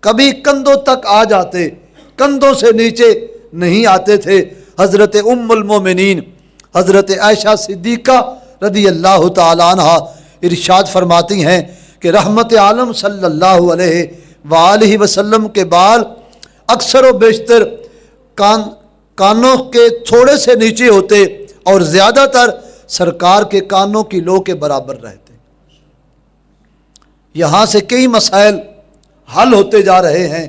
کبھی کندھوں تک آ جاتے، کندھوں سے نیچے نہیں آتے تھے۔ حضرت ام المومنین حضرت عائشہ صدیقہ رضی اللہ تعالی عنہ ارشاد فرماتی ہیں کہ رحمت عالم صلی اللہ علیہ وآلہ وسلم کے بال اکثر و بیشتر کانوں کے تھوڑے سے نیچے ہوتے اور زیادہ تر سرکار کے کانوں کی لو کے برابر رہتے۔ یہاں سے کئی مسائل حل ہوتے جا رہے ہیں،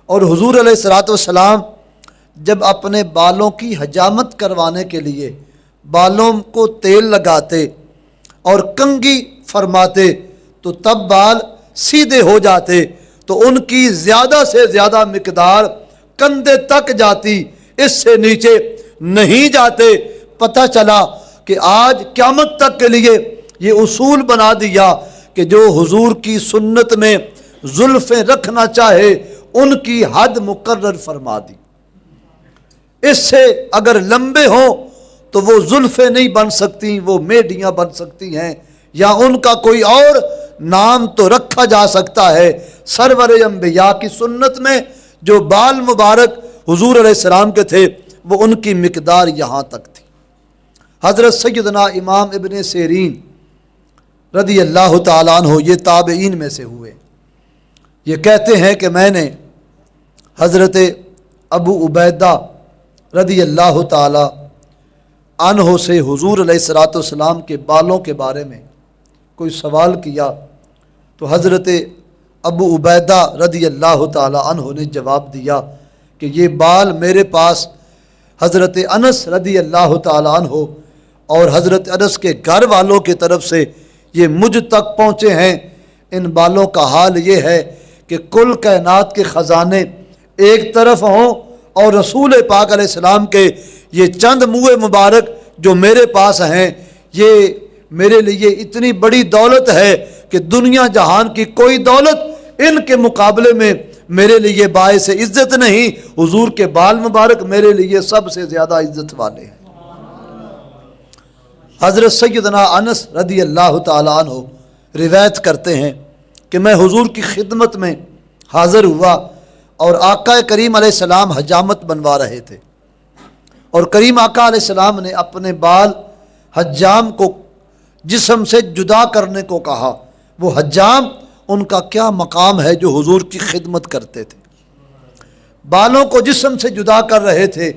اور حضور علیہ الصلوۃ والسلام جب اپنے بالوں کی حجامت کروانے کے لیے بالوں کو تیل لگاتے اور کنگھی فرماتے تو تب بال سیدھے ہو جاتے، تو ان کی زیادہ سے زیادہ مقدار کندھے تک جاتی، اس سے نیچے نہیں جاتے۔ پتہ چلا کہ آج قیامت تک کے لیے یہ اصول بنا دیا کہ جو حضور کی سنت میں زلفیں رکھنا چاہے ان کی حد مقرر فرما دی۔ اس سے اگر لمبے ہوں تو وہ زلفیں نہیں بن سکتی، وہ میڈیاں بن سکتی ہیں، یا ان کا کوئی اور نام تو رکھا جا سکتا ہے۔ سرور انبیاء کی سنت میں جو بال مبارک حضور علیہ السلام کے تھے وہ ان کی مقدار یہاں تک تھی۔ حضرت سیدنا امام ابن سیرین رضی اللہ تعالیٰ عنہ یہ تابعین میں سے ہوئے، یہ کہتے ہیں کہ میں نے حضرت ابو عبیدہ رضی اللہ تعالیٰ عنہ سے حضور علیہ الصلوۃ والسلام کے بالوں کے بارے میں کوئی سوال کیا، تو حضرت ابو عبیدہ رضی اللہ تعالیٰ عنہ نے جواب دیا کہ یہ بال میرے پاس حضرت انس رضی اللہ تعالیٰ عنہ اور حضرت انس کے گھر والوں کی طرف سے یہ مجھ تک پہنچے ہیں۔ ان بالوں کا حال یہ ہے کہ کل کائنات کے خزانے ایک طرف ہوں اور رسول پاک علیہ السلام کے یہ چند منہ مبارک جو میرے پاس ہیں، یہ میرے لیے اتنی بڑی دولت ہے کہ دنیا جہان کی کوئی دولت ان کے مقابلے میں میرے لیے باعث عزت نہیں۔ حضور کے بال مبارک میرے لیے سب سے زیادہ عزت والے ہیں۔ حضرت سیدنا انس رضی اللہ تعالیٰ عنہ روایت کرتے ہیں کہ میں حضور کی خدمت میں حاضر ہوا اور آقا کریم علیہ السلام حجامت بنوا رہے تھے، اور کریم آقا علیہ السلام نے اپنے بال حجام کو جسم سے جدا کرنے کو کہا۔ وہ حجام ان کا کیا مقام ہے جو حضور کی خدمت کرتے تھے، بالوں کو جسم سے جدا کر رہے تھے،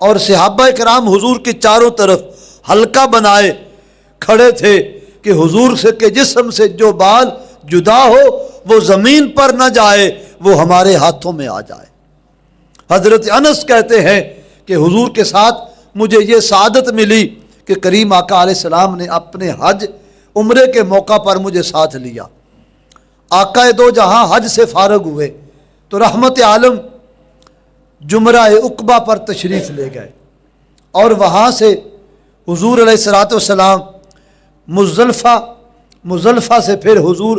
اور صحابہ کرام حضور کی چاروں طرف حلقہ بنائے کھڑے تھے کہ حضور سے کے جسم سے جو بال جدا ہو وہ زمین پر نہ جائے، وہ ہمارے ہاتھوں میں آ جائے۔ حضرت انس کہتے ہیں کہ حضور کے ساتھ مجھے یہ سعادت ملی کہ کریم آقا علیہ السلام نے اپنے حج عمرے کے موقع پر مجھے ساتھ لیا۔ آقا دو جہاں حج سے فارغ ہوئے تو رحمت عالم جمرہ عقبہ پر تشریف لے گئے، اور وہاں سے حضور علیہ الصلوۃ والسلام مزدلفہ سے پھر حضور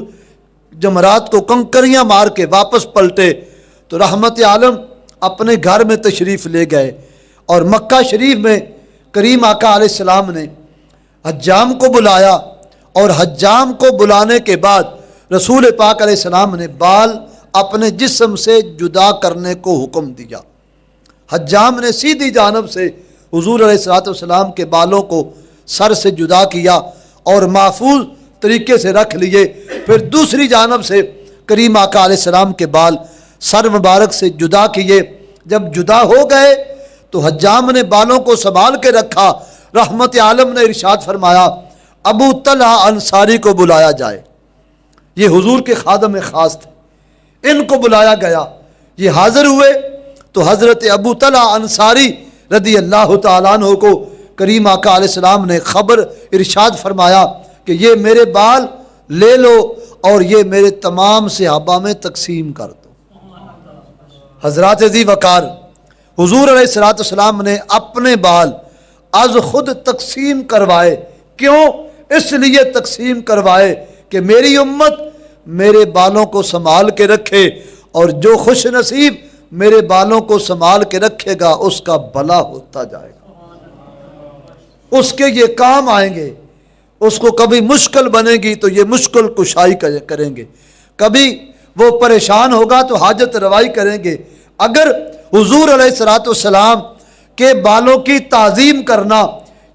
جمرات کو کنکریاں مار کے واپس پلٹے تو رحمت عالم اپنے گھر میں تشریف لے گئے، اور مکہ شریف میں کریم آقا علیہ السلام نے حجام کو بلایا، اور حجام کو بلانے کے بعد رسول پاک علیہ السلام نے بال اپنے جسم سے جدا کرنے کو حکم دیا۔ حجام نے سیدھی جانب سے حضور علیہ الصلوۃ والسلام کے بالوں کو سر سے جدا کیا اور محفوظ طریقے سے رکھ لیے، پھر دوسری جانب سے کریم آقا علیہ السلام کے بال سر مبارک سے جدا کیے۔ جب جدا ہو گئے تو حجام نے بالوں کو سنبھال کے رکھا۔ رحمت عالم نے ارشاد فرمایا ابو طلحہ انصاری کو بلایا جائے، یہ حضور کے خادم خاص تھے، ان کو بلایا گیا، یہ حاضر ہوئے تو حضرت ابو طلحہ انصاری رضی اللہ تعالیٰ عنہ کو کریم آقا علیہ السلام نے خبر ارشاد فرمایا کہ یہ میرے بال لے لو اور یہ میرے تمام صحابہ میں تقسیم کر دو۔ حضرات ذی وقار حضور علیہ الصلوۃ والسلام نے اپنے بال از خود تقسیم کروائے۔ کیوں؟ اس لیے تقسیم کروائے کہ میری امت میرے بالوں کو سنبھال کے رکھے، اور جو خوش نصیب میرے بالوں کو سنبھال کے رکھے گا اس کا بھلا ہوتا جائے گا، اس کے یہ کام آئیں گے، اس کو کبھی مشکل بنے گی تو یہ مشکل کشائی کریں گے، کبھی وہ پریشان ہوگا تو حاجت روائی کریں گے۔ اگر حضور علیہ الصلوۃ والسلام کے بالوں کی تعظیم کرنا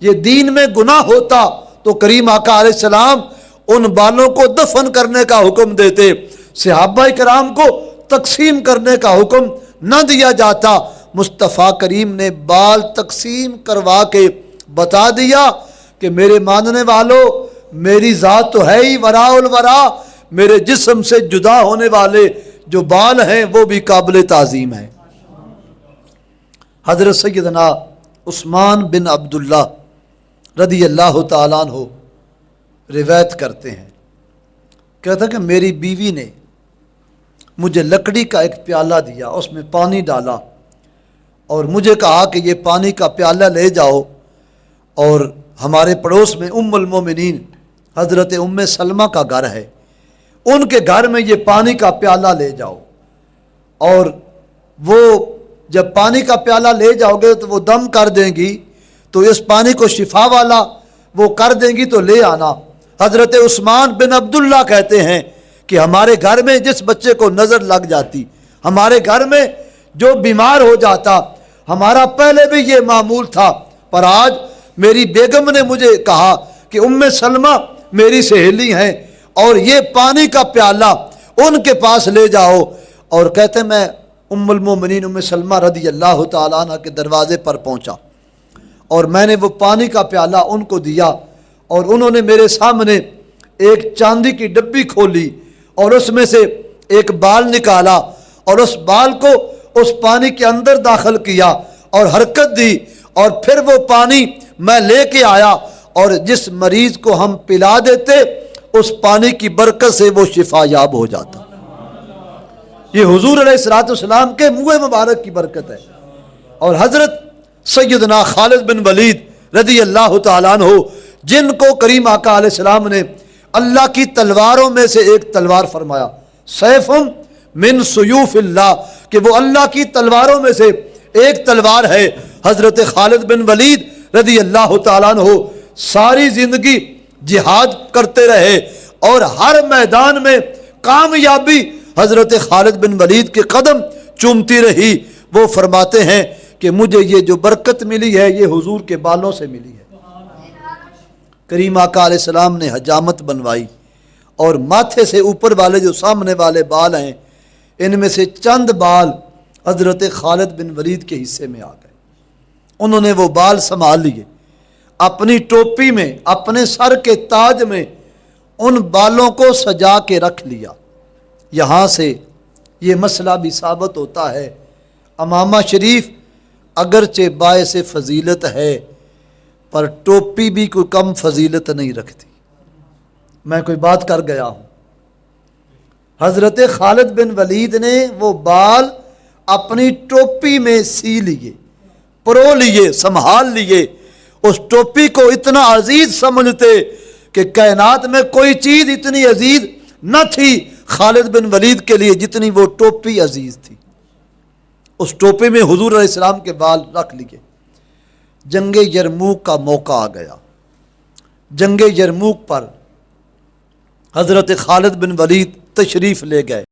یہ دین میں گناہ ہوتا تو کریم آقا علیہ السلام ان بالوں کو دفن کرنے کا حکم دیتے، صحابہ کرام کو تقسیم کرنے کا حکم نہ دیا جاتا۔ مصطفیٰ کریم نے بال تقسیم کروا کے بتا دیا کہ میرے ماننے والوں، میری ذات تو ہے ہی وراء الورا، میرے جسم سے جدا ہونے والے جو بال ہیں وہ بھی قابل تعظیم ہیں۔ حضرت سیدنا عثمان بن عبداللہ رضی اللہ تعالیٰ عنہ روایت کرتے ہیں، کہتا ہے کہ میری بیوی نے مجھے لکڑی کا ایک پیالہ دیا، اس میں پانی ڈالا اور مجھے کہا کہ یہ پانی کا پیالہ لے جاؤ اور ہمارے پڑوس میں ام المومنین حضرت ام سلمہ کا گھر ہے، ان کے گھر میں یہ پانی کا پیالہ لے جاؤ، اور وہ جب پانی کا پیالہ لے جاؤ گے تو وہ دم کر دیں گی، تو اس پانی کو شفا والا وہ کر دیں گی تو لے آنا۔ حضرت عثمان بن عبداللہ کہتے ہیں کہ ہمارے گھر میں جس بچے کو نظر لگ جاتی، ہمارے گھر میں جو بیمار ہو جاتا، ہمارا پہلے بھی یہ معمول تھا، پر آج میری بیگم نے مجھے کہا کہ ام سلمہ میری سہیلی ہیں اور یہ پانی کا پیالہ ان کے پاس لے جاؤ، اور کہتے ہیں میں ام المومنین ام سلمہ رضی اللہ تعالیٰ عنہ کے دروازے پر پہنچا اور میں نے وہ پانی کا پیالہ ان کو دیا، اور انہوں نے میرے سامنے ایک چاندی کی ڈبی کھولی اور اس میں سے ایک بال نکالا اور اس بال کو اس پانی کے اندر داخل کیا اور حرکت دی، اور پھر وہ پانی میں لے کے آیا اور جس مریض کو ہم پلا دیتے اس پانی کی برکت سے وہ شفا یاب ہو جاتا۔ یہ حضور علیہ الصلوۃ والسلام کے منہ مبارک کی برکت ہے۔ اور حضرت سیدنا خالد بن ولید رضی اللہ تعالیٰ عنہ، جن کو کریم آقا علیہ السلام نے اللہ کی تلواروں میں سے ایک تلوار فرمایا، سیف من سیوف اللہ، کہ وہ اللہ کی تلواروں میں سے ایک تلوار ہے، حضرت خالد بن ولید رضی اللہ تعالیٰ عنہ ساری زندگی جہاد کرتے رہے اور ہر میدان میں کامیابی حضرت خالد بن ولید کے قدم چومتی رہی۔ وہ فرماتے ہیں کہ مجھے یہ جو برکت ملی ہے یہ حضور کے بالوں سے ملی ہے۔ کریم آقا علیہ السلام نے حجامت بنوائی اور ماتھے سے اوپر والے جو سامنے والے بال ہیں ان میں سے چند بال حضرت خالد بن ولید کے حصے میں آ گئے، انہوں نے وہ بال سنبھال لیے، اپنی ٹوپی میں اپنے سر کے تاج میں ان بالوں کو سجا کے رکھ لیا۔ یہاں سے یہ مسئلہ بھی ثابت ہوتا ہے امامہ شریف اگرچہ باعث فضیلت ہے پر ٹوپی بھی کوئی کم فضیلت نہیں رکھتی۔ میں کوئی بات کر گیا ہوں، حضرت خالد بن ولید نے وہ بال اپنی ٹوپی میں سی لیے، پرو لیے، سنبھال لیے، اس ٹوپی کو اتنا عزیز سمجھتے کہ کائنات میں کوئی چیز اتنی عزیز نہ تھی خالد بن ولید کے لیے جتنی وہ ٹوپی عزیز تھی۔ اس ٹوپی میں حضور علیہ السلام کے بال رکھ لیے۔ جنگ یرموک کا موقع آ گیا، جنگ یرموک پر حضرت خالد بن ولید تشریف لے گئے۔